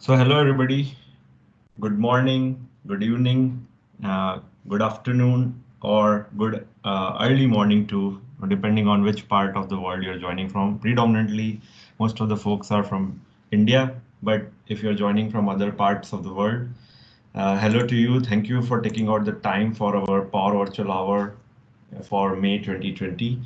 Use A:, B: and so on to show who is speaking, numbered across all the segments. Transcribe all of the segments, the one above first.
A: So hello everybody. Good morning, good evening, uh, good afternoon, or good early morning too, depending on which part of the world you're joining from. Predominantly, most of the folks are from India, but if you're joining from other parts of the world, hello to you. Thank you for taking out the time for our Power Virtual Hour for May 2020.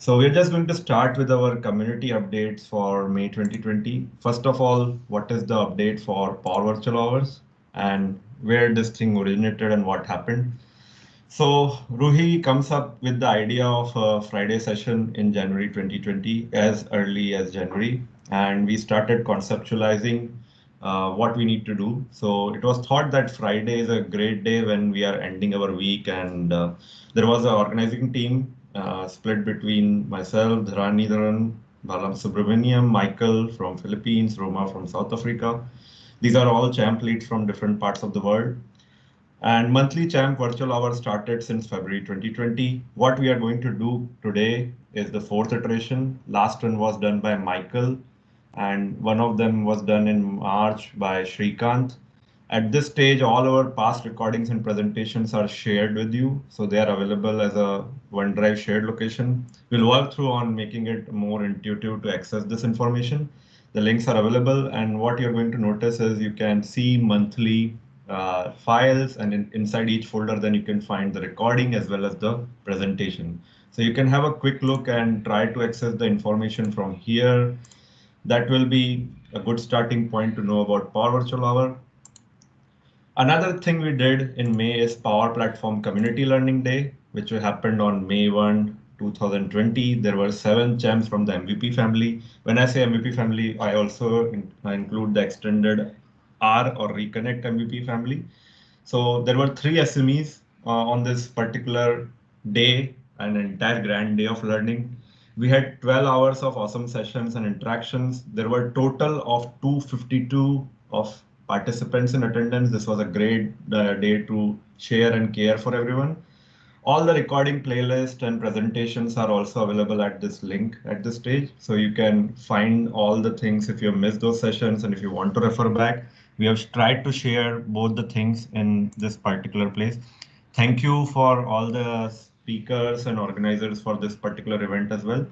A: So we're just going to start with our community updates for May 2020. First of all, what is the update for Power Virtual Hours and where this thing originated and what happened? So Ruhi comes up with the idea of a Friday session in January 2020, as early as January, and we started conceptualizing what we need to do. So it was thought that Friday is a great day when we are ending our week, and there was an organizing team split between myself, Dharani Dharan, Balam Subramaniam, Michael from Philippines, Roma from South Africa. These are all champ leads from different parts of the world. And monthly champ virtual hour started since February 2020. What we are going to do today is the fourth iteration. Last one was done by Michael, and one of them was done in March by Shrikant. At this stage, all our past recordings and presentations are shared with you, so they are available as a OneDrive shared location. We'll work through on making it more intuitive to access this information. The links are available, and what you're going to notice is you can see monthly files, and inside each folder, then you can find the recording as well as the presentation. So you can have a quick look and try to access the information from here. That will be a good starting point to know about Power Virtual Hour. Another thing we did in May is Power Platform Community Learning Day, which happened on May 1, 2020. There were 7 champs from the MVP family. When I say MVP family, I also include the extended R or Reconnect MVP family. So there were 3 SMEs on this particular day, an entire grand day of learning. We had 12 hours of awesome sessions and interactions. There were total of 252 of participants in attendance. This was a great day to share and care for everyone. All the recording playlist and presentations are also available at this link at this stage. So you can find all the things if you missed those sessions and if you want to refer back. We have tried to share both the things in this particular place. Thank you for all the speakers and organizers for this particular event as well.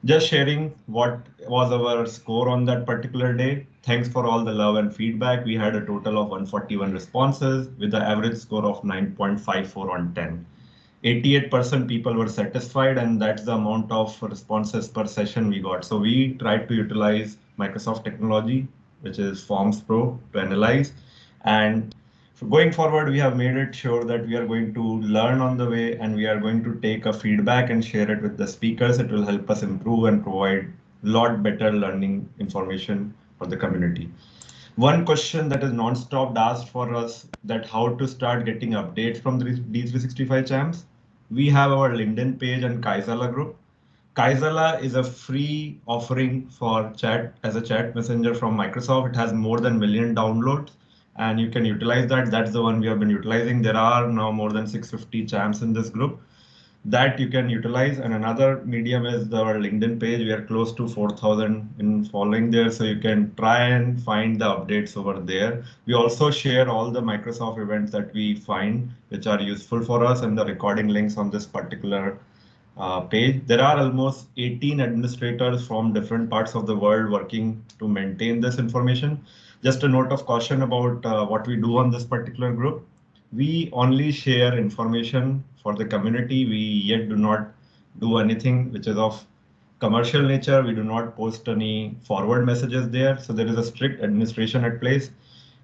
A: Just sharing what was our score on that particular day. Thanks for all the love and feedback. We had a total of 141 responses with the average score of 9.54 on 10. 88% people were satisfied, and that's the amount of responses per session we got. So we tried to utilize Microsoft technology, which is Forms Pro, to analyze. And going forward, we have made it sure that we are going to learn on the way, and we are going to take a feedback and share it with the speakers. It will help us improve and provide a lot better learning information for the community. One question that is non-stop asked for us, that how to start getting updates from the D365 champs. We have our LinkedIn page and Kaizala group. Kaizala is a free offering for chat as a chat messenger from Microsoft. It has more than 1 million downloads, and you can utilize that. That's the one we have been utilizing. There are now more than 650 champs in this group that you can utilize. And another medium is our LinkedIn page. We are close to 4,000 in following there, so you can try and find the updates over there. We also share all the Microsoft events that we find which are useful for us, and the recording links on this particular page. There are almost 18 administrators from different parts of the world working to maintain this information. Just a note of caution about what we do on this particular group. We only share information for the community. We yet do not do anything which is of commercial nature. We do not post any forward messages there. So there is a strict administration at place.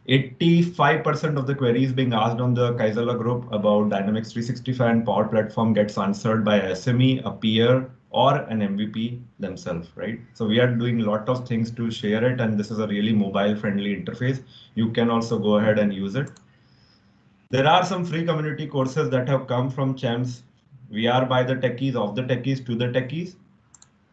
A: 85% of the queries being asked on the Kaizala group about Dynamics 365 and Power Platform gets answered by a SME, a peer, or an MVP themselves, right? So we are doing a lot of things to share it, and this is a really mobile-friendly interface. You can also go ahead and use it. There are some free community courses that have come from champs. We are by the techies, of the techies, to the techies.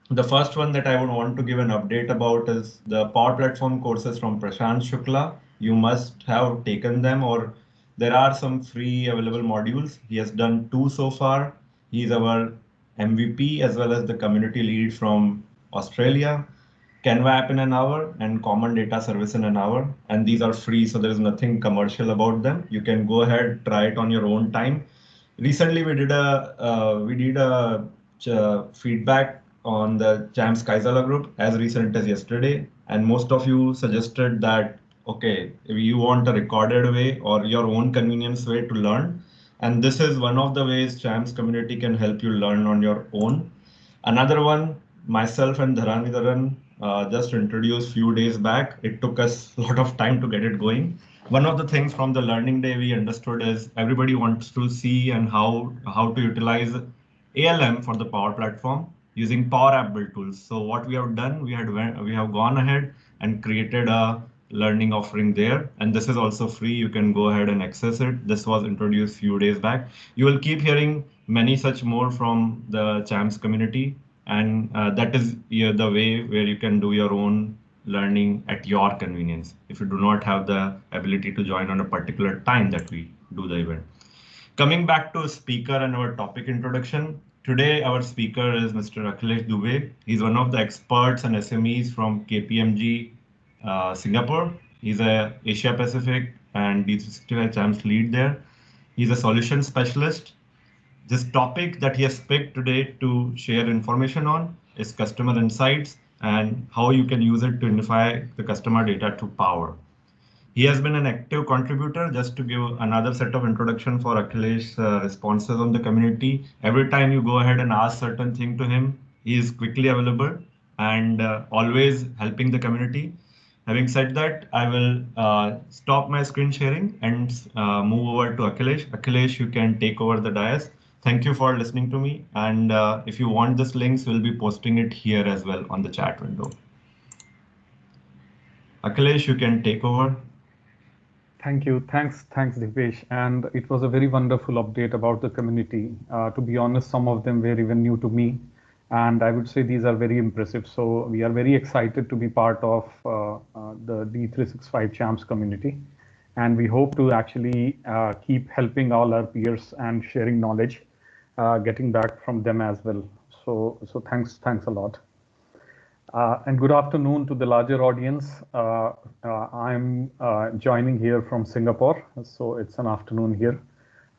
A: The first one that I would want to give an update about is the Power Platform courses from Prashant Shukla. You must have taken them, or there are some free available modules. He has done 2 so far. He's our MVP as well as the community lead from Australia. Canva app in an hour, and Common Data Service in an hour. And these are free, so there is nothing commercial about them. You can go ahead, try it on your own time. Recently, we did a feedback on the Champs Kaizala group as recent as yesterday, and most of you suggested that okay, if you want a recorded way or your own convenience way to learn, and this is one of the ways Champs community can help you learn on your own. Another one, myself and Dharanvidaran just introduced few days back. It took us a lot of time to get it going. One of the things from the learning day we understood is everybody wants to see and how to utilize ALM for the Power Platform using Power App build tools. So what we have done, we have gone ahead and created a learning offering there, and this is also free. You can go ahead and access it. This was introduced few days back. You will keep hearing many such more from the Champs community, and that is the way where you can do your own learning at your convenience if you do not have the ability to join on a particular time that we do the event. Coming back to speaker and our topic introduction, today our speaker is Mr. Akhilesh Dubey. He's one of the experts and SMEs from KPMG Singapore. He's a Asia Pacific and D365 Champs lead there. He's a solution specialist. This topic that he has picked today to share information on is customer insights and how you can use it to unify the customer data to Power. He has been an active contributor. Just to give another set of introduction for Akhilesh's responses on the community. Every time you go ahead and ask certain thing to him, he is quickly available and always helping the community. Having said that, I will stop my screen sharing and move over to Akhilesh. Akhilesh, you can take over the dais. Thank you for listening to me. And if you want this links, we'll be posting it here as well on the chat window. Akhilesh, you can take over.
B: Thank you. Thanks, Dipesh. And it was a very wonderful update about the community. To be honest, some of them were even new to me. And I would say these are very impressive. So we are very excited to be part of the D365 Champs community. And we hope to actually keep helping all our peers and sharing knowledge, getting back from them as well. So thanks a lot. And good afternoon to the larger audience. I'm joining here from Singapore, so it's an afternoon here.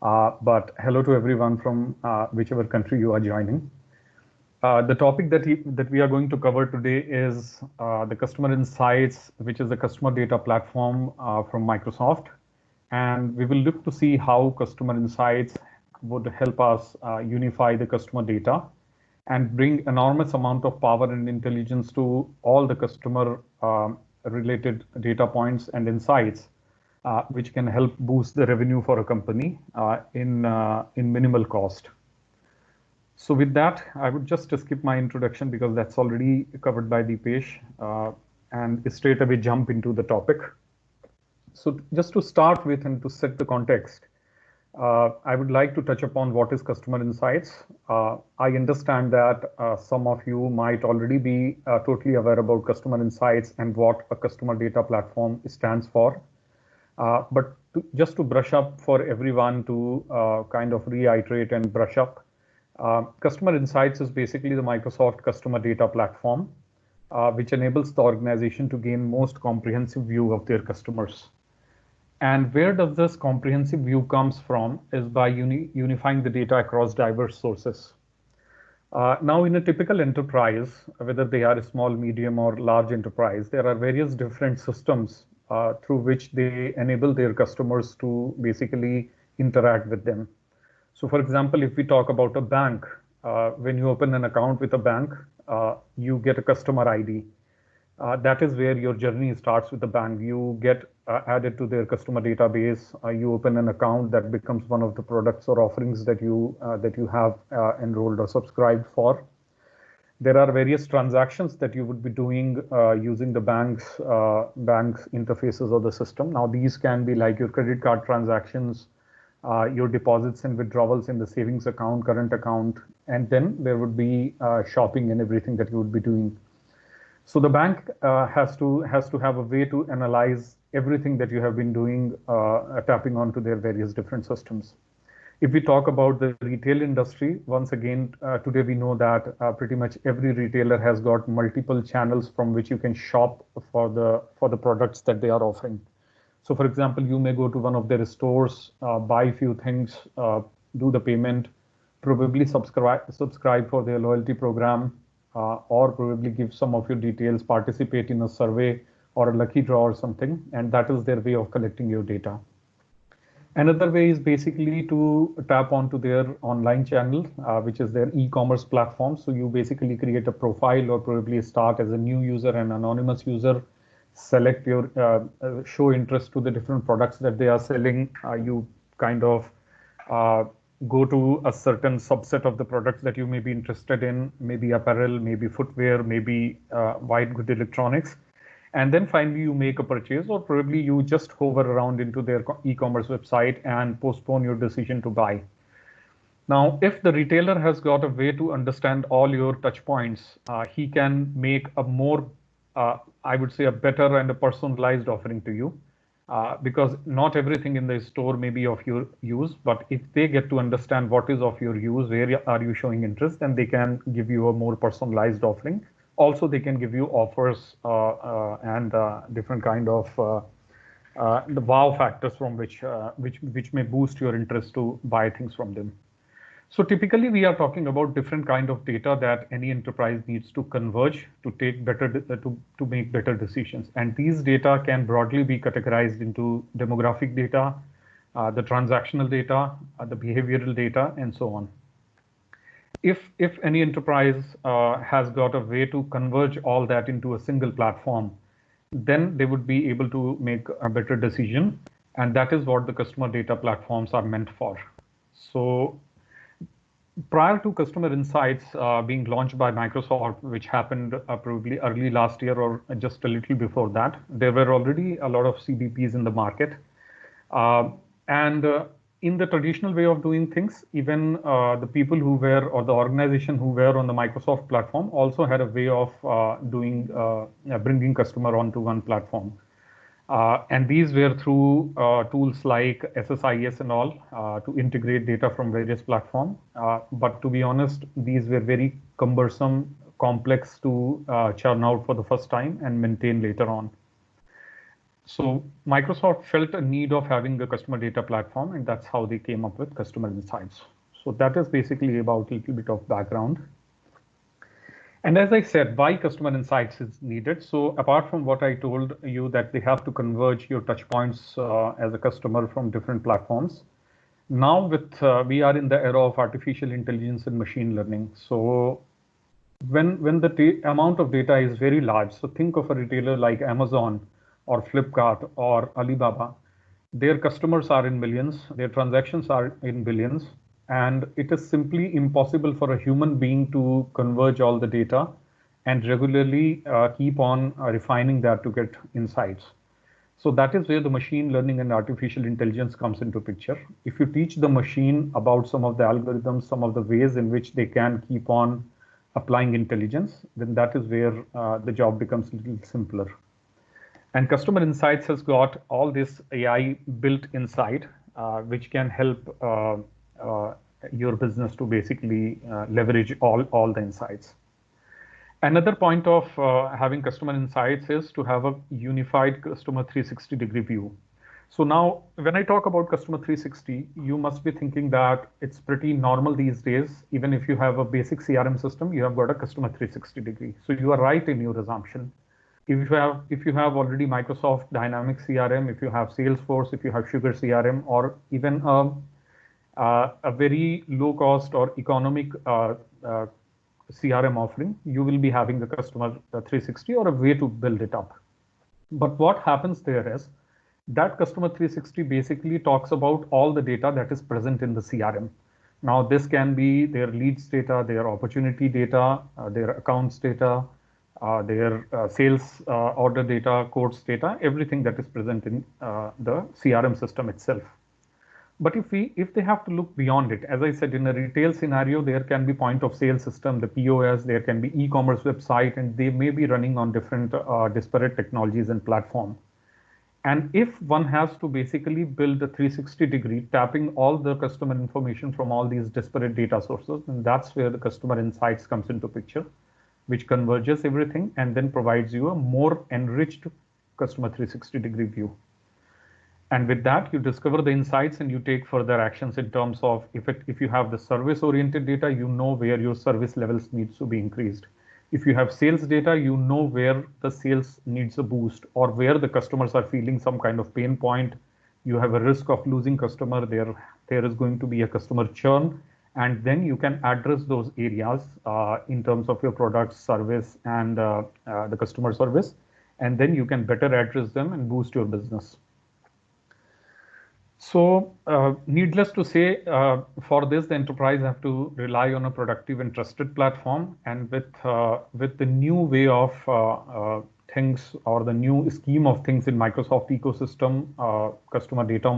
B: But hello to everyone from whichever country you are joining. The topic that we are going to cover today is the Customer Insights, which is the customer data platform from Microsoft. And we will look to see how Customer Insights would help us unify the customer data and bring enormous amount of power and intelligence to all the customer related data points and insights, which can help boost the revenue for a company in minimal cost. So with that, I would just skip my introduction because that's already covered by Dipesh, and straight away jump into the topic. So just to start with and to set the context, I would like to touch upon what is Customer Insights. I understand that some of you might already be totally aware about Customer Insights and what a customer data platform stands for. But just to brush up for everyone to kind of reiterate and brush up, Customer Insights is basically the Microsoft customer data platform, which enables the organization to gain most comprehensive view of their customers. And where does this comprehensive view comes from is by unifying the data across diverse sources. Now, in a typical enterprise, whether they are a small, medium, or large enterprise, there are various different systems through which they enable their customers to basically interact with them. So, for example, if we talk about a bank, when you open an account with a bank, you get a customer ID. That is where your journey starts with the bank. You get added to their customer database. You open an account that becomes one of the products or offerings that you have enrolled or subscribed for. There are various transactions that you would be doing using the bank's interfaces or the system. Now, these can be like your credit card transactions, your deposits and withdrawals in the savings account, current account, and then there would be shopping and everything that you would be doing. So the bank has to have a way to analyze everything that you have been doing, tapping onto their various different systems. If we talk about the retail industry, once again, today we know that pretty much every retailer has got multiple channels from which you can shop for the products that they are offering. So, for example, you may go to one of their stores, buy a few things, do the payment, probably subscribe for their loyalty program, or probably give some of your details, participate in a survey or a lucky draw or something, and that is their way of collecting your data. Another way is basically to tap onto their online channel, which is their e-commerce platform. So you basically create a profile or probably start as a new user, an anonymous user, select your show interest to the different products that they are selling. You kind of uh, go to a certain subset of the products that you may be interested in, maybe apparel, maybe footwear, maybe white good electronics. And then finally you make a purchase, or probably you just hover around into their e-commerce website and postpone your decision to buy. Now, if the retailer has got a way to understand all your touch points, he can make a more, I would say, a better and a personalized offering to you. Because not everything in the store may be of your use, but if they get to understand what is of your use, where are you showing interest, then they can give you a more personalized offering. Also, they can give you offers and different kind of the wow factors from which may boost your interest to buy things from them. So typically we are talking about different kind of data that any enterprise needs to converge to take better to make better decisions. And these data can broadly be categorized into demographic data, the transactional data, the behavioral data, and so on. If any enterprise has got a way to converge all that into a single platform, then they would be able to make a better decision. And that is what the customer data platforms are meant for. So prior to Customer Insights being launched by Microsoft, which happened probably early last year or just a little before that, there were already a lot of CDPs in the market. And in the traditional way of doing things, even the people who were, or the organization who were on the Microsoft platform also had a way of bringing customer onto one platform. And these were through tools like SSIS and all to integrate data from various platforms. But to be honest, these were very cumbersome, complex to churn out for the first time and maintain later on. So Microsoft felt a need of having a customer data platform, and that's how they came up with Customer Insights. So that is basically about a little bit of background. And as I said, why Customer Insights is needed. So apart from what I told you that they have to converge your touch points as a customer from different platforms. Now we are in the era of artificial intelligence and machine learning. So when the amount of data is very large, so think of a retailer like Amazon or Flipkart or Alibaba, their customers are in millions, their transactions are in billions, and it is simply impossible for a human being to converge all the data and regularly keep on refining that to get insights. So that is where the machine learning and artificial intelligence comes into picture. If you teach the machine about some of the algorithms, some of the ways in which they can keep on applying intelligence, then that is where the job becomes a little simpler. And Customer Insights has got all this AI built inside, which can help your business to basically leverage all the insights. Another point of having Customer Insights is to have a unified customer 360-degree view. So now, when I talk about Customer 360, you must be thinking that it's pretty normal these days. Even if you have a basic CRM system, you have got a Customer 360-degree. So you are right in your assumption. If you have already Microsoft Dynamics CRM, if you have Salesforce, if you have Sugar CRM, or even a very low cost or economic CRM offering, you will be having the Customer 360 or a way to build it up. But what happens there is that Customer 360 basically talks about all the data that is present in the CRM. Now, this can be their leads data, their opportunity data, their accounts data, their sales order data, quotes data, everything that is present in the CRM system itself. But if they have to look beyond it, as I said, in a retail scenario, there can be point of sale system, the POS, there can be e-commerce website, and they may be running on different disparate technologies and platform. And if one has to basically build a 360-degree, tapping all the customer information from all these disparate data sources, then that's where the customer insights comes into picture, which converges everything and then provides you a more enriched customer 360-degree view. And with that, you discover the insights and you take further actions in terms of if you have the service-oriented data, you know where your service levels needs to be increased. If you have sales data, you know where the sales needs a boost or where the customers are feeling some kind of pain point. You have a risk of losing customer. There is going to be a customer churn, and then you can address those areas in terms of your product, service, and the customer service, and then you can better address them and boost your business. So needless to say, for this, the enterprise have to rely on a productive and trusted platform. And with the new way of things or the new scheme of things in Microsoft ecosystem, customer data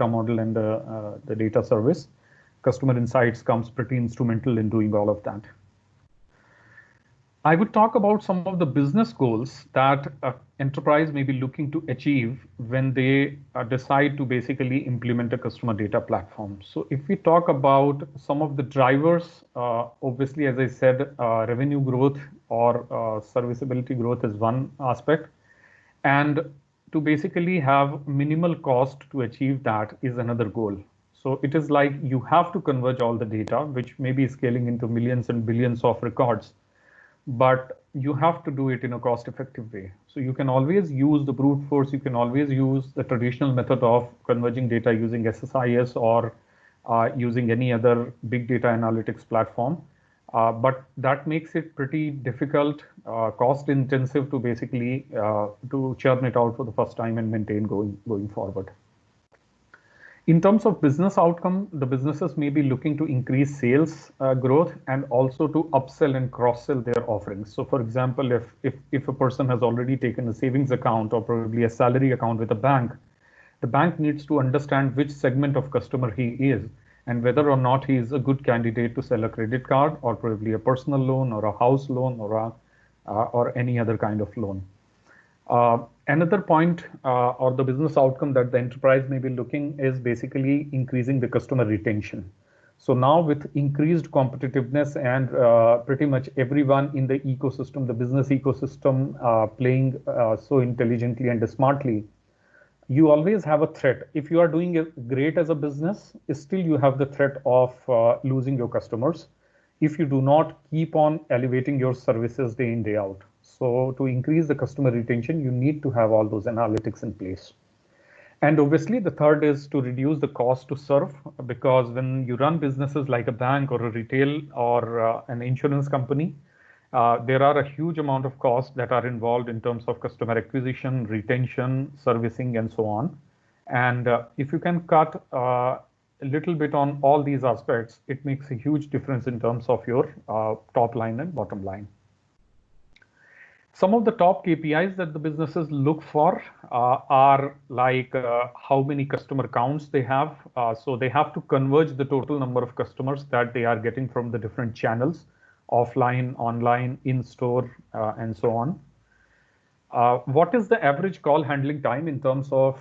B: model and the data service, customer insights comes pretty instrumental in doing all of that. I would talk about some of the business goals that enterprise may be looking to achieve when they decide to basically implement a customer data platform. So if we talk about some of the drivers, obviously, as I said, revenue growth or serviceability growth is one aspect. And to basically have minimal cost to achieve that is another goal. So it is like you have to converge all the data, which may be scaling into millions and billions of records, but you have to do it in a cost-effective way. So you can always use the brute force. You can always use the traditional method of converging data using SSIS or using any other big data analytics platform. But that makes it pretty difficult, cost-intensive to basically to churn it out for the first time and maintain going forward. In terms of business outcome, the businesses may be looking to increase sales growth and also to upsell and cross-sell their offerings. So for example, if a person has already taken a savings account or probably a salary account with a bank, the bank needs to understand which segment of customer he is and whether or not he is a good candidate to sell a credit card or probably a personal loan or a house loan or any other kind of loan. Another point or the business outcome that the enterprise may be looking is basically increasing the customer retention. So now with increased competitiveness and pretty much everyone in the ecosystem, the business ecosystem playing so intelligently and smartly, you always have a threat. If you are doing it great as a business, still you have the threat of losing your customers if you do not keep on elevating your services day in, day out. So to increase the customer retention, you need to have all those analytics in place. And obviously, the third is to reduce the cost to serve, because when you run businesses like a bank or a retail or an insurance company, there are a huge amount of costs that are involved in terms of customer acquisition, retention, servicing, and so on. And if you can cut a little bit on all these aspects, it makes a huge difference in terms of your top line and bottom line. Some of the top KPIs that the businesses look for are like how many customer counts they have. So they have to converge the total number of customers that they are getting from the different channels, offline, online, in-store, and so on. What is the average call handling time in terms of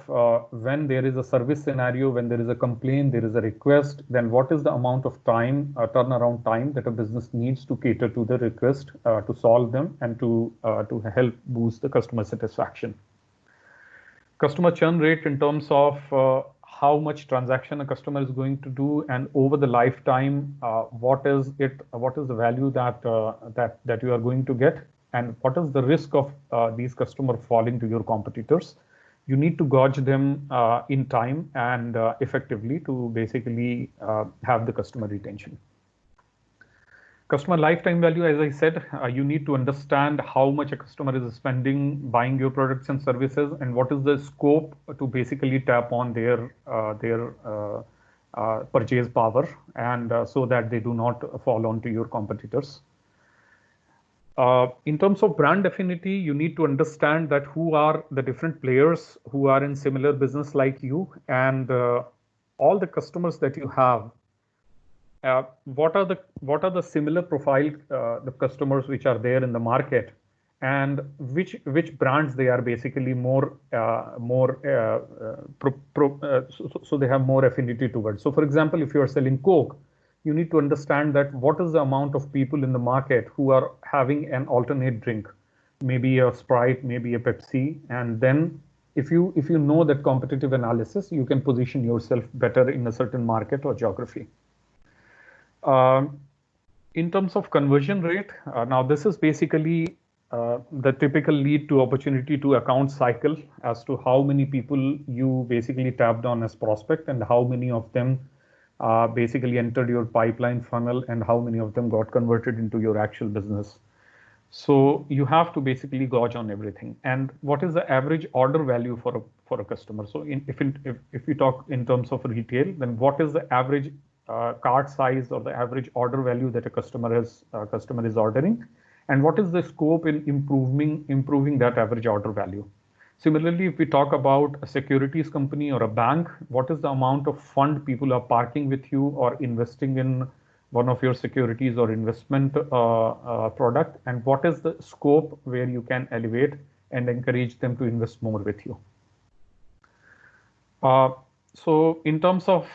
B: when there is a service scenario, when there is a complaint, there is a request, then what is the amount of time, turnaround time that a business needs to cater to the request to solve them and to help boost the customer satisfaction. Customer churn rate in terms of how much transaction a customer is going to do, and over the lifetime, what is the value that you are going to get, and what is the risk of these customers falling to your competitors. You need to gauge them in time and effectively to basically have the customer retention. Customer lifetime value, as I said, you need to understand how much a customer is spending buying your products and services, and what is the scope to basically tap on their purchase power, and so that they do not fall onto your competitors. In terms of brand affinity, you need to understand that who are the different players who are in similar business like you, and all the customers that you have. What are the similar profile the customers which are there in the market, and which brands they are basically so they have more affinity towards. So for example, if you are selling Coke, you need to understand that what is the amount of people in the market who are having an alternate drink, maybe a Sprite, maybe a Pepsi, and then if you know that competitive analysis, you can position yourself better in a certain market or geography. In terms of conversion rate, now this is basically the typical lead to opportunity to account cycle as to how many people you basically tapped on as prospect and how many of them basically entered your pipeline funnel and how many of them got converted into your actual business. So you have to basically gauge on everything. And what is the average order value for a customer? So if we talk in terms of retail, then what is the average cart size or the average order value that a customer is ordering, and what is the scope in improving that average order value? Similarly, if we talk about a securities company or a bank, what is the amount of fund people are parking with you or investing in one of your securities or investment product, and what is the scope where you can elevate and encourage them to invest more with you? So in terms of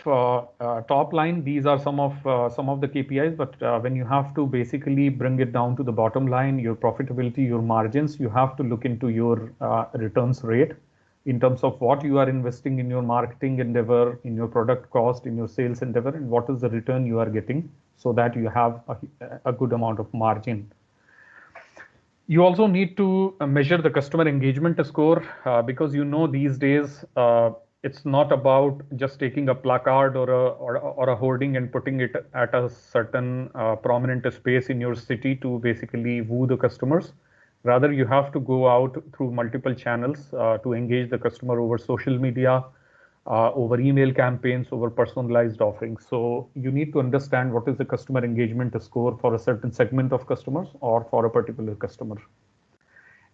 B: top line, these are some of the KPIs, but when you have to basically bring it down to the bottom line, your profitability, your margins, you have to look into your returns rate in terms of what you are investing in your marketing endeavor, in your product cost, in your sales endeavor, and what is the return you are getting so that you have a good amount of margin. You also need to measure the customer engagement score because these days it's not about just taking a placard or a hoarding and putting it at a certain prominent space in your city to basically woo the customers. Rather, you have to go out through multiple channels to engage the customer over social media, over email campaigns, over personalized offerings. So you need to understand what is the customer engagement score for a certain segment of customers or for a particular customer.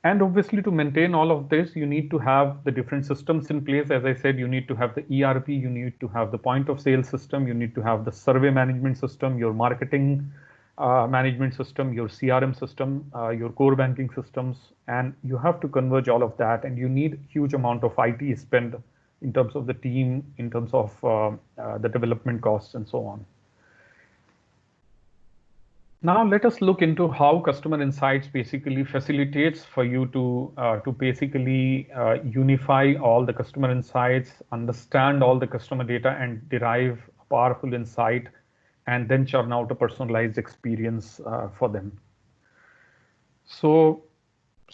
B: And obviously, to maintain all of this, you need to have the different systems in place. As I said, you need to have the ERP, you need to have the point of sale system, you need to have the survey management system, your marketing management system, your CRM system, your core banking systems, and you have to converge all of that. And you need huge amount of IT spend in terms of the team, in terms of the development costs and so on. Now let us look into how Customer Insights basically facilitates for you to basically unify all the customer insights, understand all the customer data, and derive a powerful insight, and then churn out a personalized experience for them. So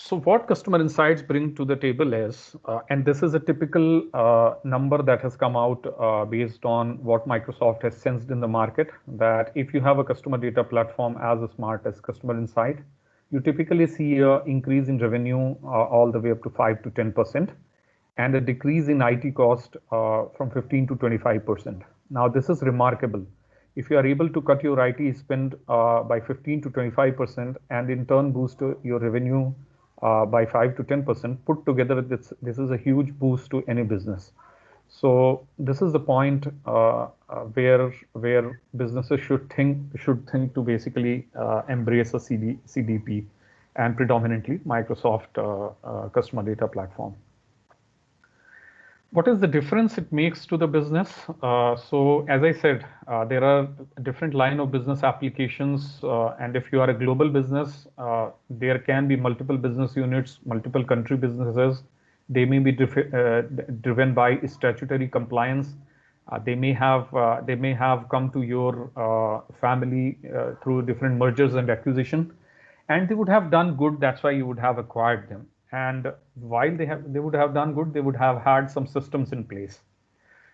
B: what Customer Insights bring to the table is, and this is a typical number that has come out based on what Microsoft has sensed in the market, that if you have a customer data platform as smart as Customer Insight, you typically see an increase in revenue all the way up to 5 to 10%, and a decrease in IT cost from 15 to 25%. Now, this is remarkable. If you are able to cut your IT spend by 15 to 25% and in turn boost your revenue by 5 to 10%, put together, this is a huge boost to any business. So this is the point where businesses should think to basically embrace a CDP and predominantly Microsoft customer data platform. What is the difference it makes to the business? So as I said, there are different line of business applications. And if you are a global business, there can be multiple business units, multiple country businesses. They may be driven by statutory compliance. They may have come to your family through different mergers and acquisition, and they would have done good. That's why you would have acquired them. And while they would have done good, they would have had some systems in place.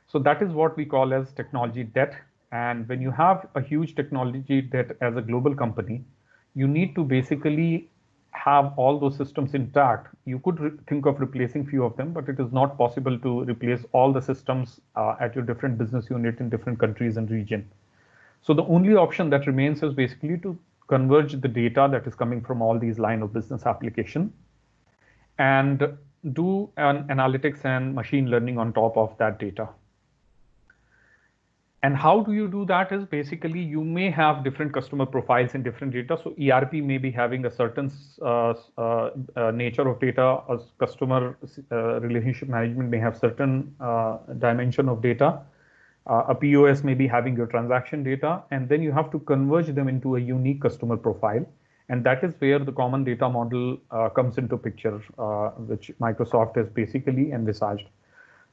B: So that is what we call as technology debt. And when you have a huge technology debt as a global company, you need to basically have all those systems intact. You could think of replacing few of them, but it is not possible to replace all the systems at your different business unit in different countries and region. So the only option that remains is basically to converge the data that is coming from all these line of business application and do an analytics and machine learning on top of that data. And how do you do that is basically you may have different customer profiles in different data. So ERP may be having a certain nature of data. A customer relationship management may have certain dimension of data. A POS may be having your transaction data, and then you have to converge them into a unique customer profile. And that is where the common data model comes into picture, which Microsoft has basically envisaged.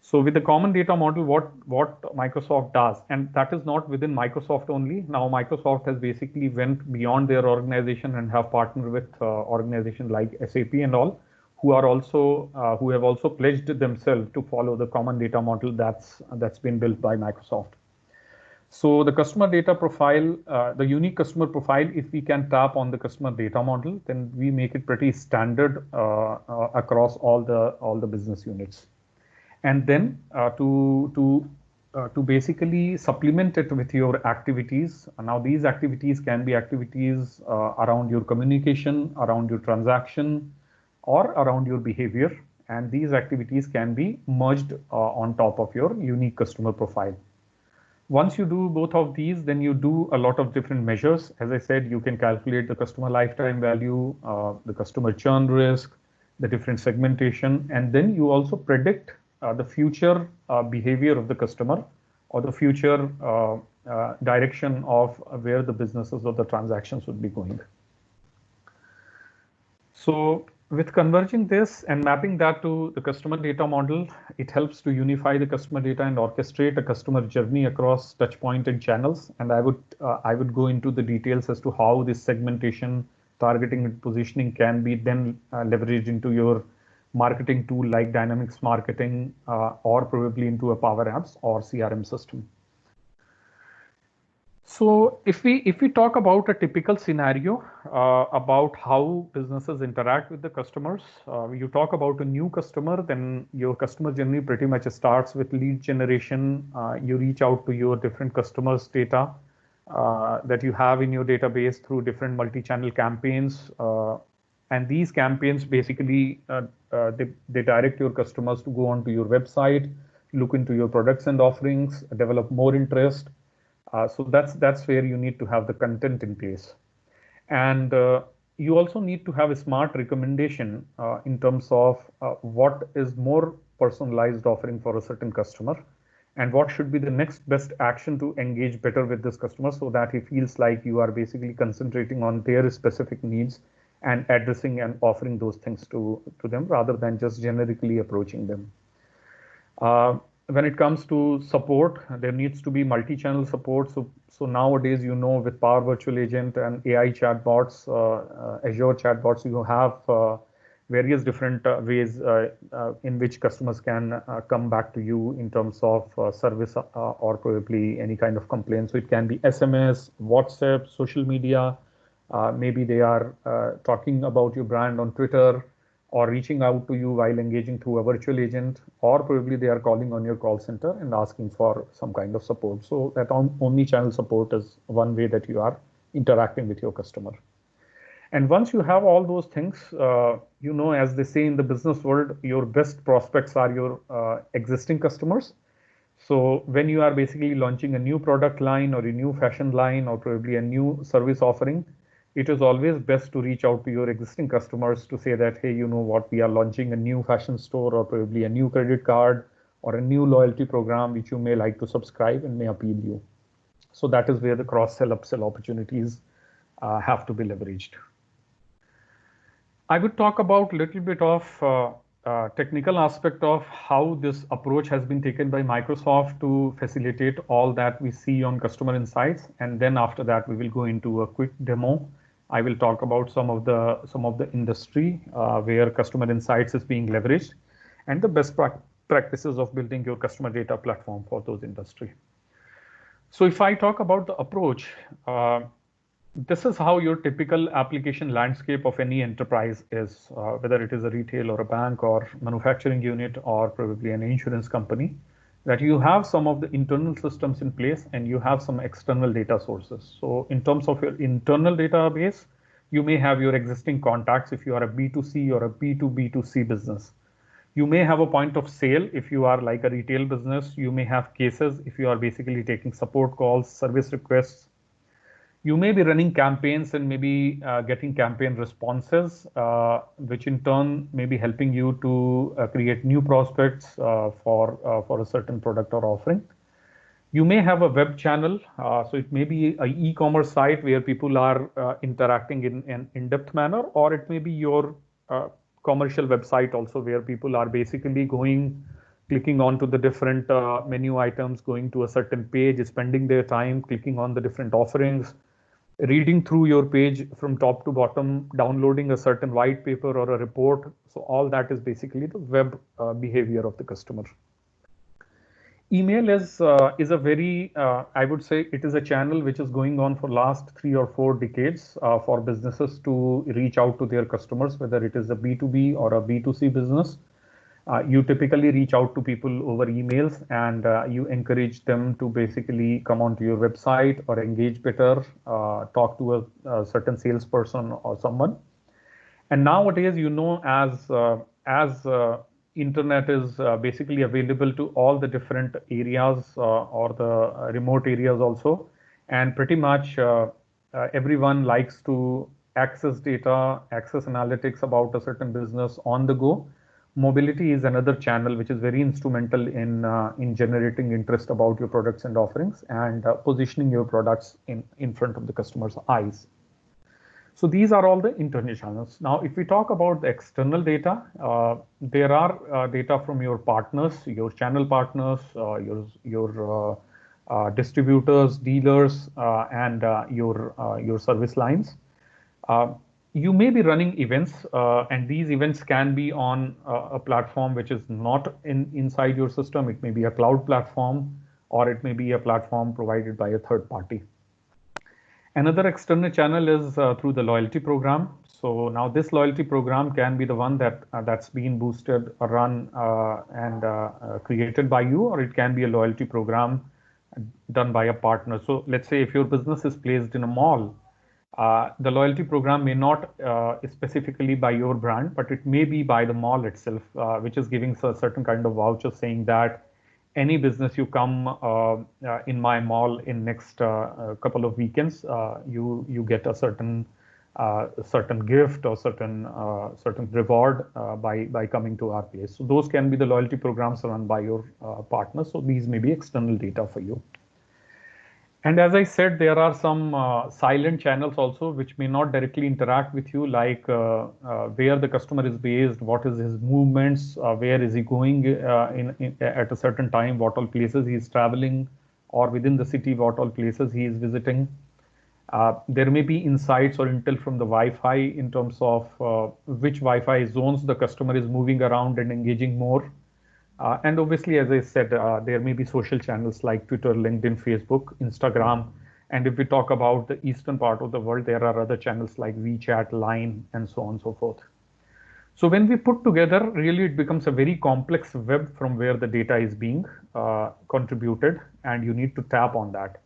B: So with the common data model, what Microsoft does, and that is not within Microsoft only. Now Microsoft has basically went beyond their organization and have partnered with organizations like SAP and all, who are also who have also pledged themselves to follow the common data model that's been built by Microsoft. So the customer data profile, the unique customer profile, if we can tap on the customer data model, then we make it pretty standard across all the business units. And then to basically supplement it with your activities. Now these activities can be activities around your communication, around your transaction, or around your behavior. And these activities can be merged on top of your unique customer profile. Once you do both of these, then you do a lot of different measures. As I said, you can calculate the customer lifetime value, the customer churn risk, the different segmentation, and then you also predict the future behavior of the customer or the future direction of where the businesses or the transactions would be going. So with converging this and mapping that to the customer data model, it helps to unify the customer data and orchestrate a customer journey across touchpoint and channels. And I would go into the details as to how this segmentation, targeting, and positioning can be then leveraged into your marketing tool like Dynamics Marketing or probably into a Power Apps or CRM system. So if we talk about a typical scenario about how businesses interact with the customers, you talk about a new customer, then your customer journey pretty much starts with lead generation. You reach out to your different customers' data that you have in your database through different multi-channel campaigns. And these campaigns basically, they direct your customers to go onto your website, look into your products and offerings, develop more interest. So that's where you need to have the content in place. And you also need to have a smart recommendation in terms of what is more personalized offering for a certain customer and what should be the next best action to engage better with this customer so that he feels like you are basically concentrating on their specific needs and addressing and offering those things to them rather than just generically approaching them. When it comes to support, there needs to be multi-channel support. So nowadays, with Power Virtual Agent and AI chatbots, Azure chatbots, you have various different ways in which customers can come back to you in terms of service or probably any kind of complaint. So it can be SMS, WhatsApp, social media. Maybe they are talking about your brand on Twitter, or reaching out to you while engaging through a virtual agent, or probably they are calling on your call center and asking for some kind of support. So that omni-channel support is one way that you are interacting with your customer. And once you have all those things, as they say in the business world, your best prospects are your existing customers. So when you are basically launching a new product line or a new fashion line or probably a new service offering, it is always best to reach out to your existing customers to say that, hey, you know what, we are launching a new fashion store or probably a new credit card or a new loyalty program, which you may like to subscribe and may appeal you. So that is where the cross-sell, upsell opportunities have to be leveraged. I would talk about a little bit of technical aspect of how this approach has been taken by Microsoft to facilitate all that we see on customer insights. And then after that, we will go into a quick demo. I will talk about some of the industry where customer insights is being leveraged and the best practices of building your customer data platform for those industry. So if I talk about the approach, this is how your typical application landscape of any enterprise is, whether it is a retail or a bank or manufacturing unit or probably an insurance company, that you have some of the internal systems in place and you have some external data sources. So in terms of your internal database, you may have your existing contacts if you are a B2C or a B2B2C business. You may have a point of sale if you are like a retail business. You may have cases if you are basically taking support calls, service requests. You may be running campaigns and maybe getting campaign responses, which in turn may be helping you to create new prospects for a certain product or offering. You may have a web channel, so it may be an e-commerce site where people are interacting in an in-depth manner, or it may be your commercial website also where people are basically going, clicking on to the different menu items, going to a certain page, spending their time clicking on the different offerings, reading through your page from top to bottom, downloading a certain white paper or a report. So all that is basically the web behavior of the customer. Email is a very I would say it is a channel which is going on for last 3 or 4 decades for businesses to reach out to their customers, whether it is a B2B or a B2C business. You typically reach out to people over emails, and you encourage them to basically come onto your website or engage better, talk to a certain salesperson or someone. And nowadays, as internet is basically available to all the different areas or the remote areas also, and pretty much everyone likes to access data, access analytics about a certain business on the go. Mobility is another channel which is very instrumental in generating interest about your products and offerings, and positioning your products in front of the customer's eyes. So these are all the internal channels. Now, if we talk about the external data, there are data from your partners, your channel partners, your distributors, dealers, and your service lines. You may be running events, and these events can be on a platform which is not inside your system. It may be a cloud platform, or it may be a platform provided by a third party. Another external channel is through the loyalty program. So now this loyalty program can be the one that's been boosted, run, and created by you, or it can be a loyalty program done by a partner. So let's say if your business is placed in a mall, the loyalty program may not specifically by your brand, but it may be by the mall itself, which is giving a certain kind of voucher saying that any business you come in my mall in next couple of weekends, you get a certain gift or certain reward by coming to our place. So those can be the loyalty programs run by your partners. So these may be external data for you. And as I said, there are some silent channels also which may not directly interact with you, like where the customer is based, what is his movements, where is he going at a certain time, what all places he is traveling, or within the city, what all places he is visiting. There may be insights or intel from the Wi-Fi in terms of which Wi-Fi zones the customer is moving around and engaging more. And obviously, as I said, there may be social channels like Twitter, LinkedIn, Facebook, Instagram. And if we talk about the eastern part of the world, there are other channels like WeChat, Line, and so on and so forth. So when we put together, really it becomes a very complex web from where the data is being contributed, and you need to tap on that.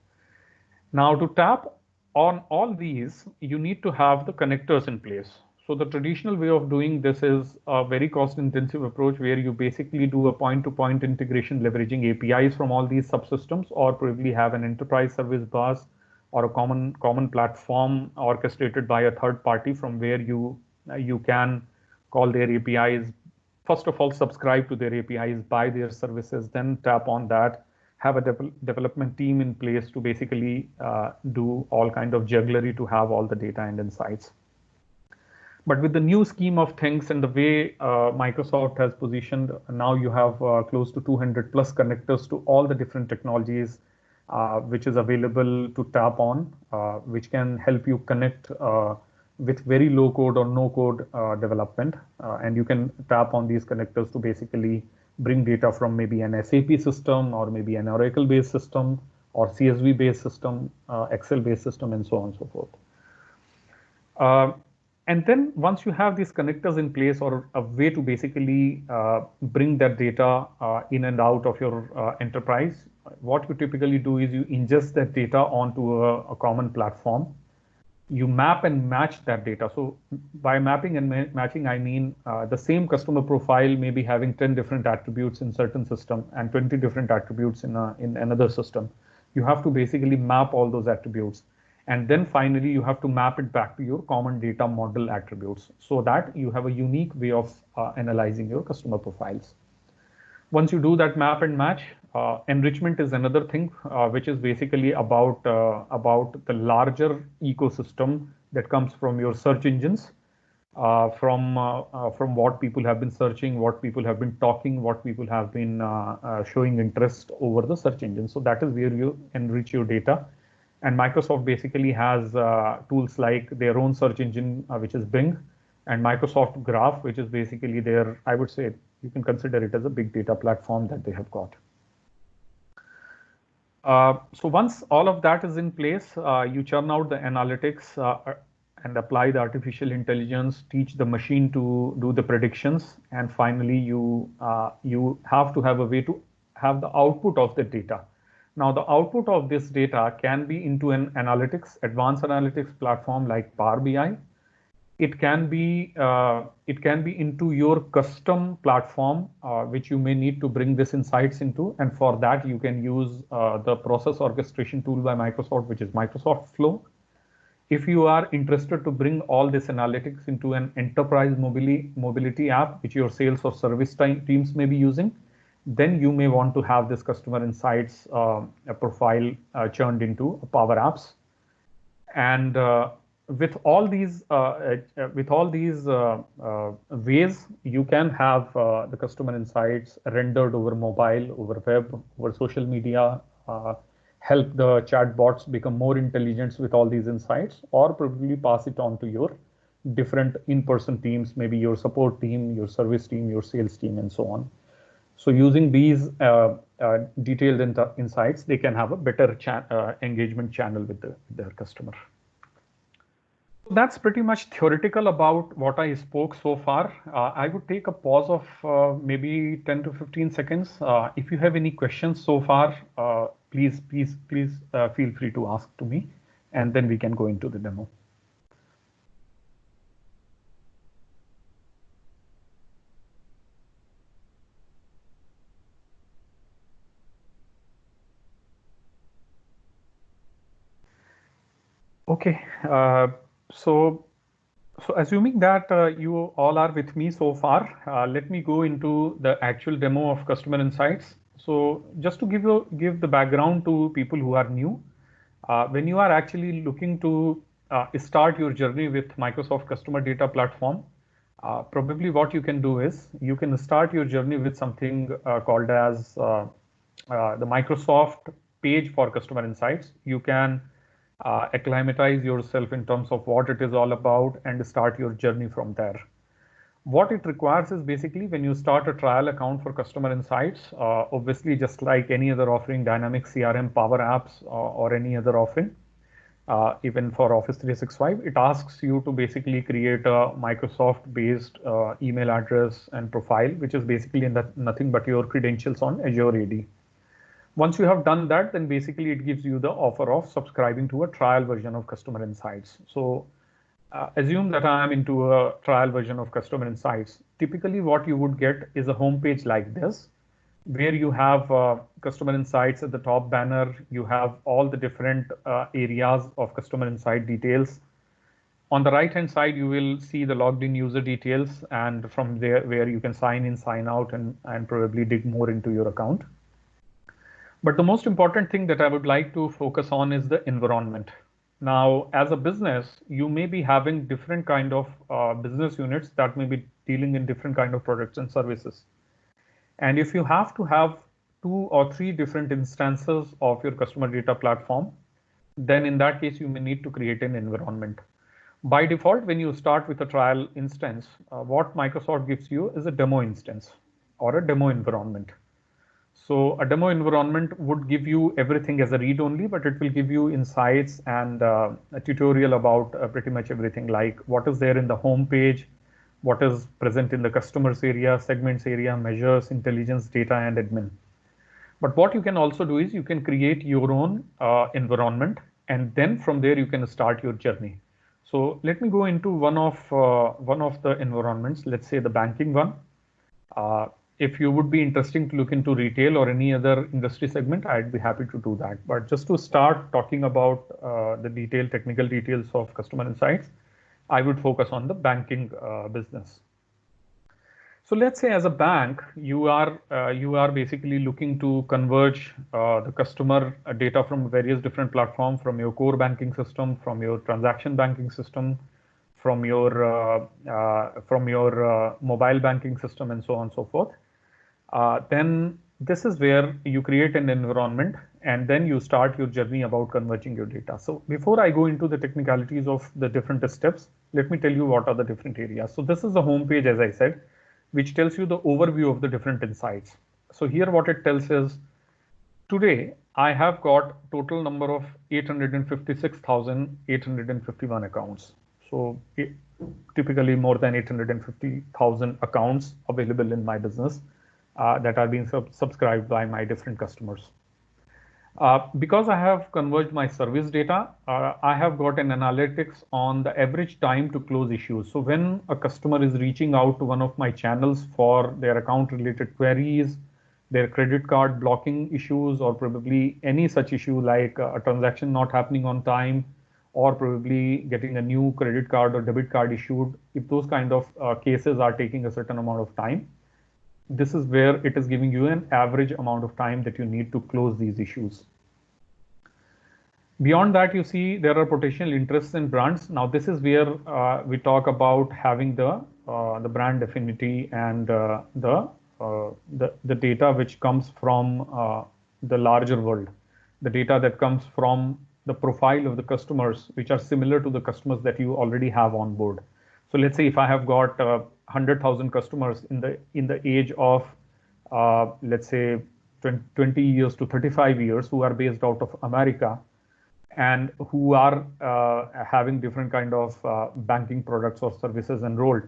B: Now, to tap on all these, you need to have the connectors in place. So the traditional way of doing this is a very cost-intensive approach where you basically do a point-to-point integration leveraging APIs from all these subsystems, or probably have an enterprise service bus or a common platform orchestrated by a third party from where you can call their APIs. First of all, subscribe to their APIs, buy their services, then tap on that. Have a development team in place to basically do all kind of jugglery to have all the data and insights. But with the new scheme of things and the way Microsoft has positioned, now you have close to 200 plus connectors to all the different technologies which is available to tap on, which can help you connect with very low code or no code development. And you can tap on these connectors to basically bring data from maybe an SAP system, or maybe an Oracle based system, or CSV based system, Excel based system, and so on and so forth. And then once you have these connectors in place, or a way to basically bring that data in and out of your enterprise, what you typically do is you ingest that data onto a common platform. you map and match that data. So by mapping and matching, I mean the same customer profile may be having 10 different attributes in certain system and 20 different attributes in another system. You have to basically map all those attributes. And then finally, you have to map it back to your common data model attributes so that you have a unique way of analyzing your customer profiles. Once you do that map and match, enrichment is another thing, which is basically about the larger ecosystem that comes from your search engines, from what people have been searching, what people have been talking, what people have been showing interest over the search engine. So that is where you enrich your data. And Microsoft basically has tools like their own search engine, which is Bing, and Microsoft Graph, which is basically their, I would say, you can consider it as a big data platform that they have got. So once all of that is in place, you churn out the analytics and apply the artificial intelligence, teach the machine to do the predictions, and finally you have to have a way to have the output of the data. Now the output of this data can be into an advanced analytics platform like Power BI. It can be into your custom platform, which you may need to bring this insights into, and for that you can use the process orchestration tool by Microsoft, which is Microsoft Flow. If you are interested to bring all this analytics into an enterprise mobility app, which your sales or service teams may be using, then you may want to have this customer insights profile churned into Power Apps. And with all these ways, you can have the customer insights rendered over mobile, over web, over social media, help the chatbots become more intelligent with all these insights, or probably pass it on to your different in-person teams, maybe your support team, your service team, your sales team, and so on. So using these detailed insights, they can have a better engagement channel with their customer. That's pretty much theoretical about what I spoke so far. I would take a pause of maybe 10 to 15 seconds. If you have any questions so far, please feel free to ask to me, and then we can go into the demo. Okay, so assuming that you all are with me so far, let me go into the actual demo of Customer Insights. So just to give the background to people who are new, when you are actually looking to start your journey with Microsoft Customer Data Platform, probably what you can do is you can start your journey with something called as the Microsoft page for Customer Insights. You can acclimatize yourself in terms of what it is all about and start your journey from there. What it requires is basically when you start a trial account for Customer Insights, obviously just like any other offering, Dynamics CRM, Power Apps, or any other offering, even for Office 365, it asks you to basically create a Microsoft-based email address and profile, which is basically nothing but your credentials on Azure AD. Once you have done that, then basically it gives you the offer of subscribing to a trial version of Customer Insights. So assume that I am into a trial version of Customer Insights. Typically what you would get is a homepage like this, where you have Customer Insights at the top banner. You have all the different areas of Customer Insight details. On the right hand side, you will see the logged in user details, and from there where you can sign in, sign out, and probably dig more into your account. But the most important thing that I would like to focus on is the environment. Now, as a business, you may be having different kind of business units that may be dealing in different kind of products and services. And if you have to have 2 or 3 different instances of your customer data platform, then in that case, you may need to create an environment. By default, when you start with a trial instance, what Microsoft gives you is a demo instance or a demo environment. So a demo environment would give you everything as a read only, but it will give you insights and a tutorial about pretty much everything, like what is there in the home page, what is present in the customers area, segments area, measures, intelligence, data, and admin. But what you can also do is you can create your own environment, and then from there you can start your journey. So let me go into one of the environments. Let's say the banking one. If you would be interested to look into retail or any other industry segment, I'd be happy to do that. But just to start talking about the technical details of customer insights, I would focus on the banking business. So let's say as a bank, you are basically looking to converge the customer data from various different platforms, from your core banking system, from your transaction banking system, from your mobile banking system, and so on and so forth. Then this is where you create an environment and then you start your journey about converging your data. So before I go into the technicalities of the different steps, let me tell you what are the different areas. So this is the home page, as I said, which tells you the overview of the different insights. So here what it tells is, today I have got total number of 856,851 accounts. So typically more than 850,000 accounts available in my business that are being subscribed by my different customers. Because I have converged my service data, I have got an analytics on the average time to close issues. So when a customer is reaching out to one of my channels for their account related queries, their credit card blocking issues, or probably any such issue like a transaction not happening on time, or probably getting a new credit card or debit card issued, if those kind of cases are taking a certain amount of time, this is where it is giving you an average amount of time that you need to close these issues. Beyond that, you see there are potential interests in brands. Now, this is where we talk about having the brand affinity and the data which comes from the larger world, the data that comes from the profile of the customers, which are similar to the customers that you already have on board. So let's say if I have got 100,000 customers in the age of let's say 20 years to 35 years who are based out of America and who are having different kind of banking products or services enrolled,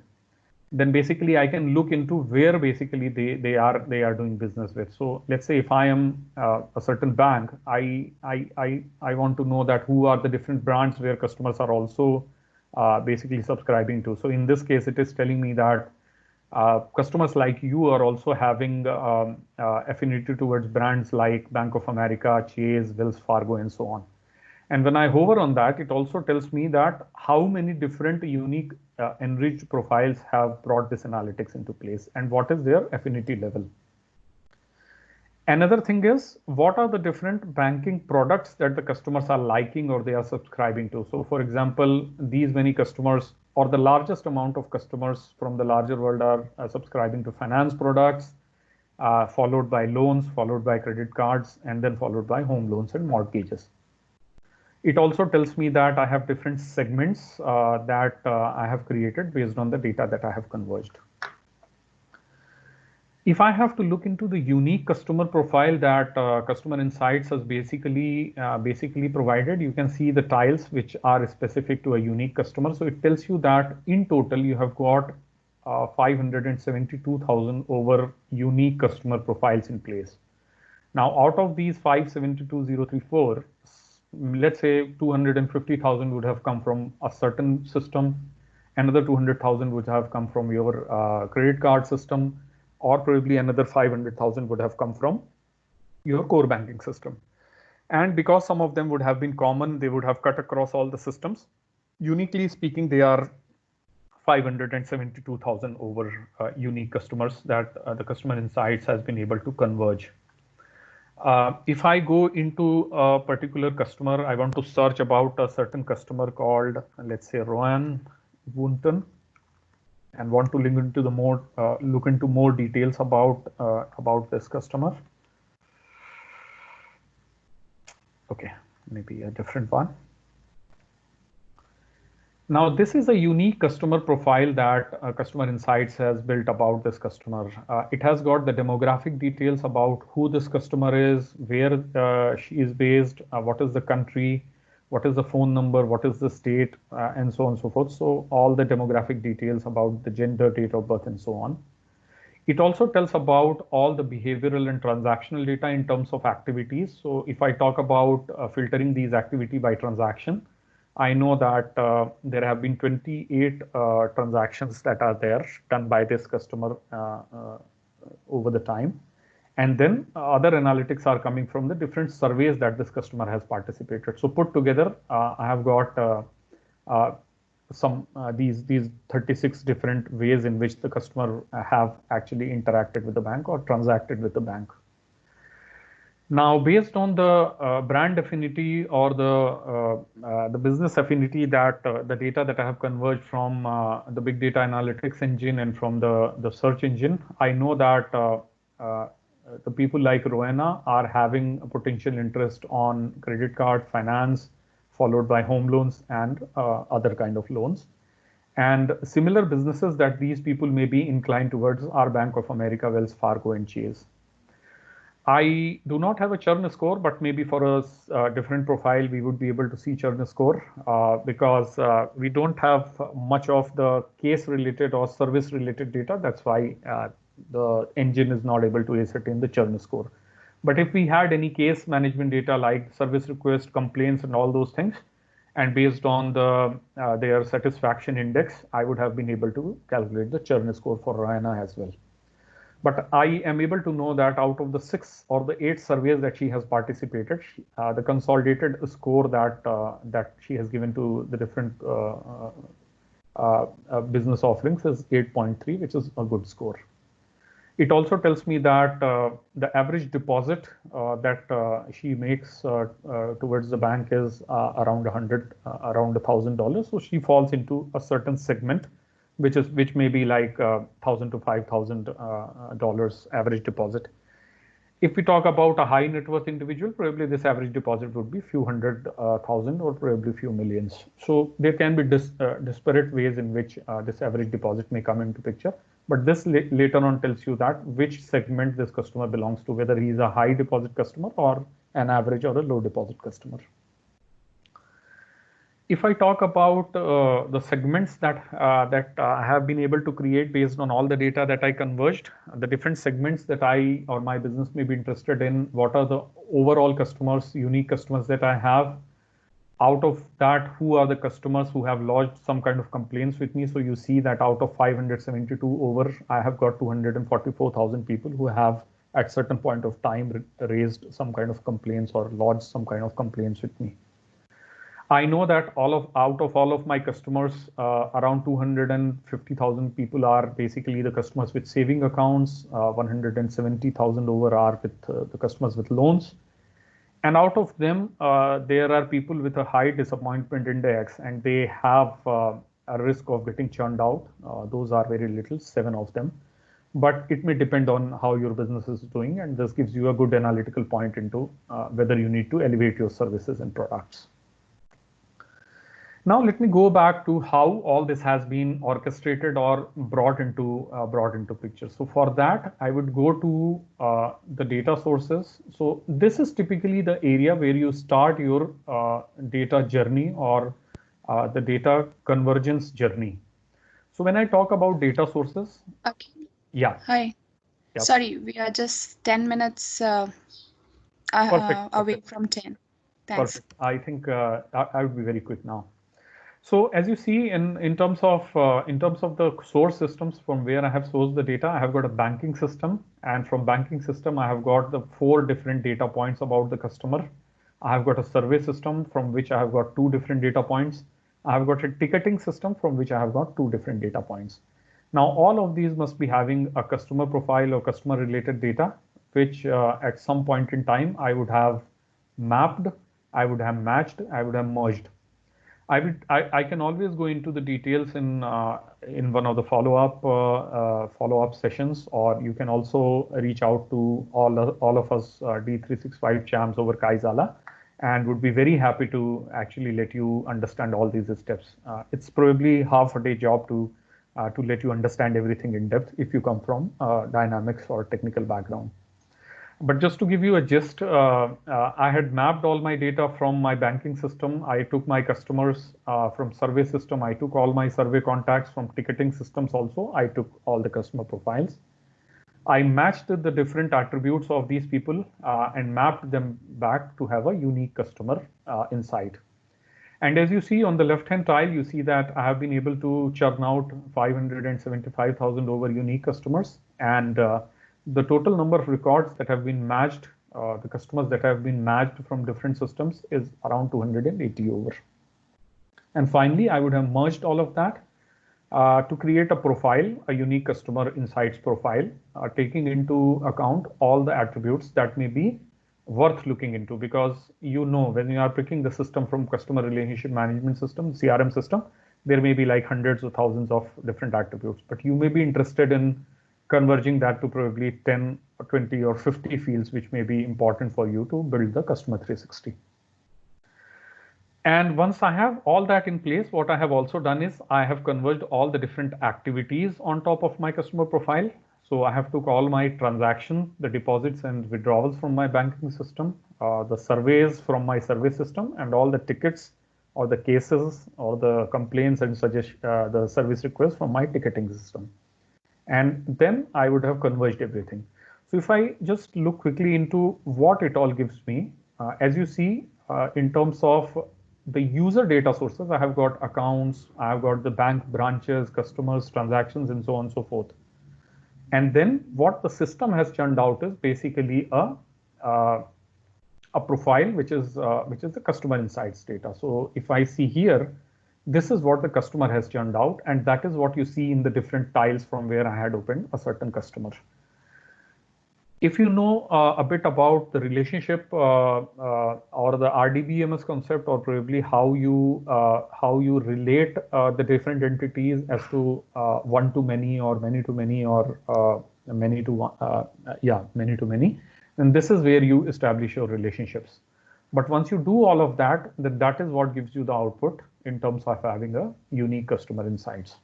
B: then basically I can look into where basically they are doing business with. So let's say if I am a certain bank, I want to know that who are the different brands where customers are also basically subscribing to. So in this case, it is telling me that customers like you are also having affinity towards brands like Bank of America, Chase, Wells Fargo, and so on. And when I hover on that, it also tells me that how many different unique enriched profiles have brought this analytics into place and what is their affinity level. Another thing is, what are the different banking products that the customers are liking or they are subscribing to? So for example, these many customers or the largest amount of customers from the larger world are subscribing to finance products, followed by loans, followed by credit cards, and then followed by home loans and mortgages. It also tells me that I have different segments that I have created based on the data that I have converged. If I have to look into the unique customer profile that Customer Insights has basically provided, you can see the tiles which are specific to a unique customer. So it tells you that in total you have got 572,000 over unique customer profiles in place. Now, out of these 572,034, let's say 250,000 would have come from a certain system, another 200,000 would have come from your credit card system, or probably another 500,000 would have come from your core banking system. And because some of them would have been common, they would have cut across all the systems. Uniquely speaking, they are 572,000 over unique customers that the Customer Insights has been able to converge. If I go into a particular customer, I want to search about a certain customer called, let's say, Rowan Wunton, and want to look into more details about this customer. Okay, maybe a different one. Now, this is a unique customer profile that Customer Insights has built about this customer. It has got the demographic details about who this customer is, where she is based, what is the country, what is the phone number, what is the state, and so on and so forth. So all the demographic details about the gender, date of birth, and so on. It also tells about all the behavioral and transactional data in terms of activities. So if I talk about filtering these activity by transaction, I know that there have been 28 transactions that are there done by this customer over the time. And then other analytics are coming from the different surveys that this customer has participated. So put together, I have got these 36 different ways in which the customer have actually interacted with the bank or transacted with the bank. Now, based on the brand affinity or the business affinity that the data that I have converged from the big data analytics engine and from the search engine, I know that the people like Rowena are having a potential interest on credit card, finance, followed by home loans and other kind of loans. And similar businesses that these people may be inclined towards are Bank of America, Wells Fargo, and Chase. I do not have a churn score, but maybe for a different profile, we would be able to see churn score because we don't have much of the case related or service related data. That's why the engine is not able to ascertain the churn score. But if we had any case management data like service request, complaints, and all those things, and based on their satisfaction index, I would have been able to calculate the churn score for Rayana as well. But I am able to know that out of the 6 or the 8 surveys that she has participated, the consolidated score that she has given to the different business offerings is 8.3, which is a good score. It also tells me that the average deposit that she makes towards the bank is around $1,000. So she falls into a certain segment, which may be like $1,000 to $5,000 average deposit. If we talk about a high net worth individual, probably this average deposit would be few hundred thousand or probably few millions. So there can be disparate ways in which this average deposit may come into picture. But this later on tells you that which segment this customer belongs to, whether he is a high deposit customer or an average or a low deposit customer. If I talk about the segments that I have been able to create based on all the data that I converged, the different segments that I or my business may be interested in, what are the overall customers, unique customers that I have? Out of that, who are the customers who have lodged some kind of complaints with me? So you see that out of 572 over, I have got 244,000 people who have at certain point of time raised some kind of complaints or lodged some kind of complaints with me. I know that out of all of my customers, around 250,000 people are basically the customers with saving accounts. 170,000 over are with the customers with loans. And out of them, there are people with a high disappointment index, and they have a risk of getting churned out. Those are very little, 7 of them. But it may depend on how your business is doing, and this gives you a good analytical point into whether you need to elevate your services and products. Now let me go back to how all this has been orchestrated or brought into picture. So for that, I would go to the data sources. So this is typically the area where you start your data journey or the data convergence journey. So when I talk about data sources,
C: okay.
B: Yeah.
C: Hi.
B: Yep.
C: Sorry, we are just 10 minutes away from 10. Thanks.
B: Perfect. I think I would be very quick now. So as you see in terms of the source systems from where I have sourced the data, I have got a banking system, and from banking system I have got the 4 different data points about the customer. I have got a survey system from which I have got 2 different data points. I have got a ticketing system from which I have got 2 different data points. Now all of these must be having a customer profile or customer related data, which at some point in time I would have mapped, I would have matched, I would have merged. I can always go into the details in one of the follow-up sessions, or you can also reach out to all of us D365 chams over Kaizala, and would be very happy to actually let you understand all these steps. It's probably half a day job to let you understand everything in depth if you come from dynamics or technical background. But just to give you a gist, I had mapped all my data from my banking system. I took my customers from survey system. I took all my survey contacts from ticketing systems also. I took all the customer profiles. I matched the different attributes of these people and mapped them back to have a unique customer inside. And as you see on the left-hand tile, you see that I have been able to churn out 575,000 over unique customers. And the total number of records that have been matched, the customers that have been matched from different systems is around 280 over. And finally, I would have merged all of that to create a profile, a unique customer insights profile, taking into account all the attributes that may be worth looking into, because you know, when you are picking the system from customer relationship management system, CRM system, there may be like hundreds or thousands of different attributes, but you may be interested in converging that to probably 10 or 20 or 50 fields, which may be important for you to build the customer 360. And once I have all that in place, what I have also done is I have converged all the different activities on top of my customer profile. So I have took all my transactions, the deposits and withdrawals from my banking system, the surveys from my survey system, and all the tickets or the cases or the complaints and the service requests from my ticketing system. And then I would have converged everything. So if I just look quickly into what it all gives me, as you see, in terms of the user data sources, I have got accounts, I have got the bank branches, customers, transactions, and so on and so forth. And then what the system has churned out is basically a profile, which is the customer insights data. So if I see here, this is what the customer has churned out, and that is what you see in the different tiles from where I had opened a certain customer. If you know a bit about the relationship or the RDBMS concept, or probably how you relate the different entities as to one to many or many to many or many to one, many to many, then this is where you establish your relationships. But once you do all of that, then that is what gives you the output in terms of having a unique customer insights.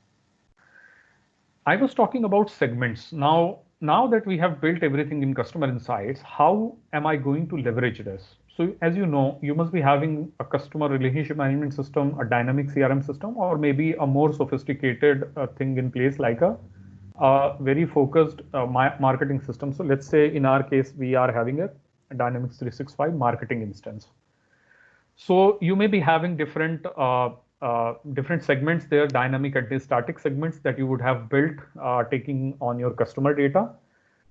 B: I was talking about segments. Now that we have built everything in customer insights, how am I going to leverage this? So as you know, you must be having a customer relationship management system, a dynamic CRM system, or maybe a more sophisticated thing in place like a very focused marketing system. So let's say in our case, we are having a Dynamics 365 marketing instance. So you may be having different segments there, dynamic and static segments that you would have built taking on your customer data,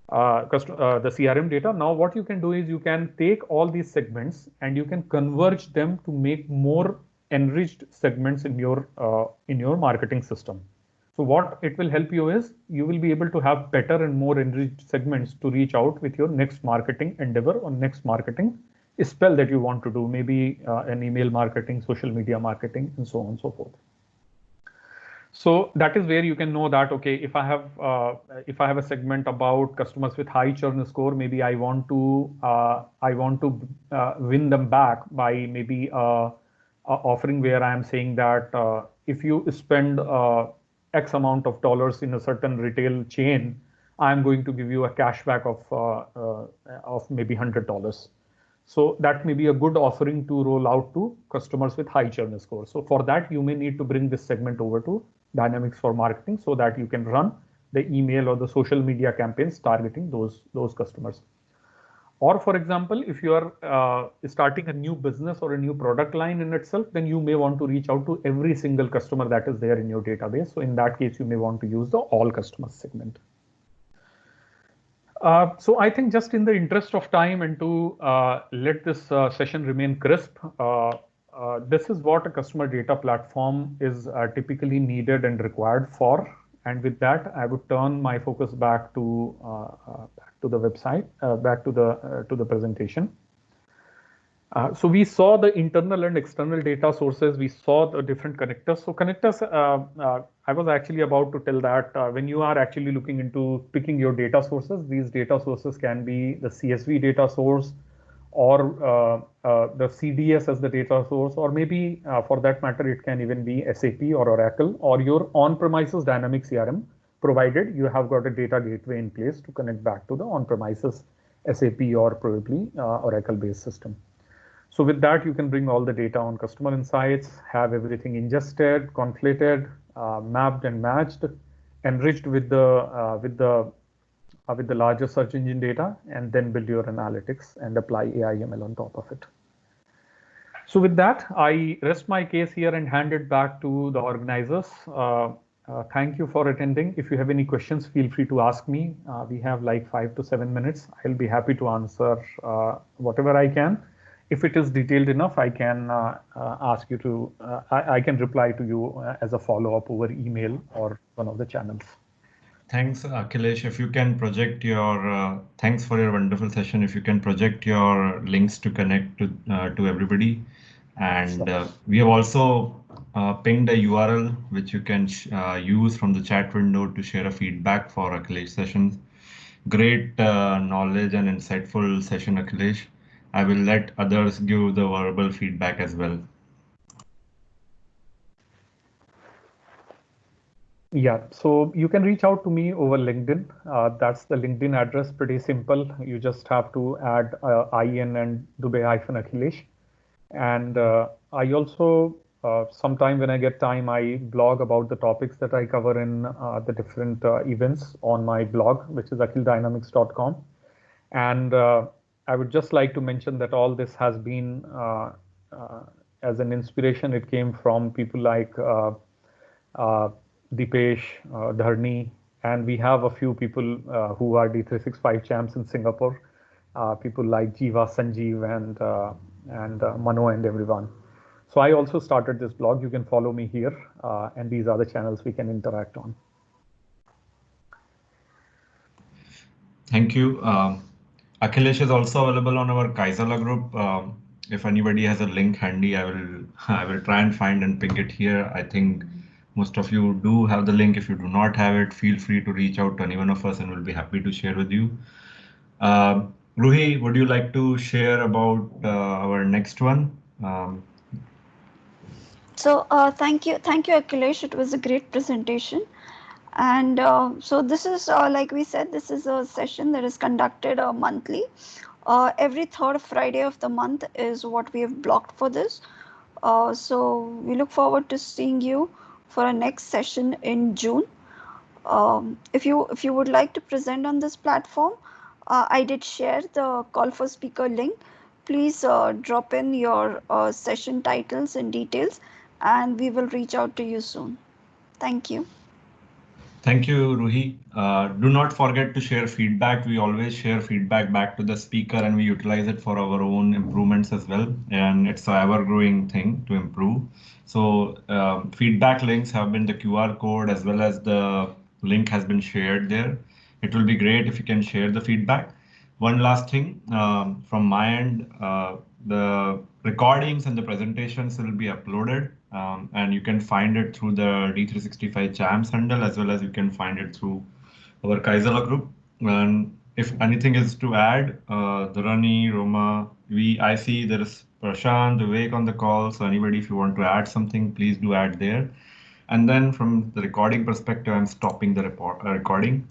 B: the CRM data. Now what you can do is you can take all these segments and you can converge them to make more enriched segments in your marketing system. So what it will help you is you will be able to have better and more enriched segments to reach out with your next marketing endeavor or next marketing spell that you want to do, maybe an email marketing, social media marketing, and so on and so forth. So that is where you can know that, okay, if I have a segment about customers with high churn score, maybe I want to win them back by maybe offering where I am saying that if you spend X amount of dollars in a certain retail chain, I'm going to give you a cashback of maybe $100. So that may be a good offering to roll out to customers with high churn score. So for that, you may need to bring this segment over to Dynamics for Marketing so that you can run the email or the social media campaigns targeting those customers. Or for example, if you are starting a new business or a new product line in itself, then you may want to reach out to every single customer that is there in your database. So in that case, you may want to use the all customers segment. So I think just in the interest of time and to let this session remain crisp, this is what a customer data platform is typically needed and required for. And with that, I would turn my focus back to the website, back to the presentation. So we saw the internal and external data sources. We saw the different connectors. So connectors, I was actually about to tell that when you are actually looking into picking your data sources, these data sources can be the CSV data source or the CDS as the data source, or maybe for that matter, it can even be SAP or Oracle or your on-premises dynamic CRM, provided you have got a data gateway in place to connect back to the on-premises SAP or probably Oracle-based system. So with that, you can bring all the data on customer insights, have everything ingested, conflated, mapped and matched, enriched with the larger search engine data, and then build your analytics and apply AI/ML on top of it. So with that, I rest my case here and hand it back to the organizers. Thank you for attending. If you have any questions, feel free to ask me. We have like 5 to 7 minutes. I'll be happy to answer whatever I can. If it is detailed enough, I can ask you to, I can reply to you as a follow-up over email or one of the channels.
A: Thanks, Akhilesh. If you can project your, thanks for your wonderful session. If you can project your links to connect to everybody. And we have also pinged a URL which you can use from the chat window to share a feedback for Akhilesh sessions. Great knowledge and insightful session, Akhilesh. I will let others give the verbal feedback as well.
B: Yeah, so you can reach out to me over LinkedIn. That's the LinkedIn address, pretty simple. You just have to add IN and Dubey-Akhilesh. And I also, sometime when I get time, I blog about the topics that I cover in the different events on my blog, which is akhildynamics.com. And I would just like to mention that all this has been as an inspiration. It came from people like Dipesh, Dharni, and we have a few people who are D365 champs in Singapore. People like Jiva, Sanjeev, and Mano and everyone. So I also started this blog. You can follow me here, and these are the channels we can interact on.
A: Thank you. Akhilesh is also available on our Kaizala group. If anybody has a link handy, I will try and find and ping it here. I think most of you do have the link. If you do not have it, feel free to reach out to any one of us and we'll be happy to share with you. Ruhi, would you like to share about our next one?
D: Thank you, Akhilesh. It was a great presentation. And so this is, like we said, this is a session that is conducted monthly. Every third Friday of the month is what we have blocked for this. So we look forward to seeing you for our next session in June. If you would like to present on this platform, I did share the call for speaker link. Please drop in your session titles and details, and we will reach out to you soon. Thank you.
A: Thank you, Ruhi. Do not forget to share feedback. We always share feedback back to the speaker and we utilize it for our own improvements as well. And it's an ever-growing thing to improve. So feedback links have been the QR code as well as the link has been shared there. It will be great if you can share the feedback. One last thing from my end, the recordings and the presentations will be uploaded and you can find it through the D365 Champs handle as well as you can find it through our Kaizala group. And if anything is to add, Dharani, Roma, I see there is Prashant, Vivek on the call. So anybody, if you want to add something, please do add there. And then from the recording perspective, I'm stopping the recording.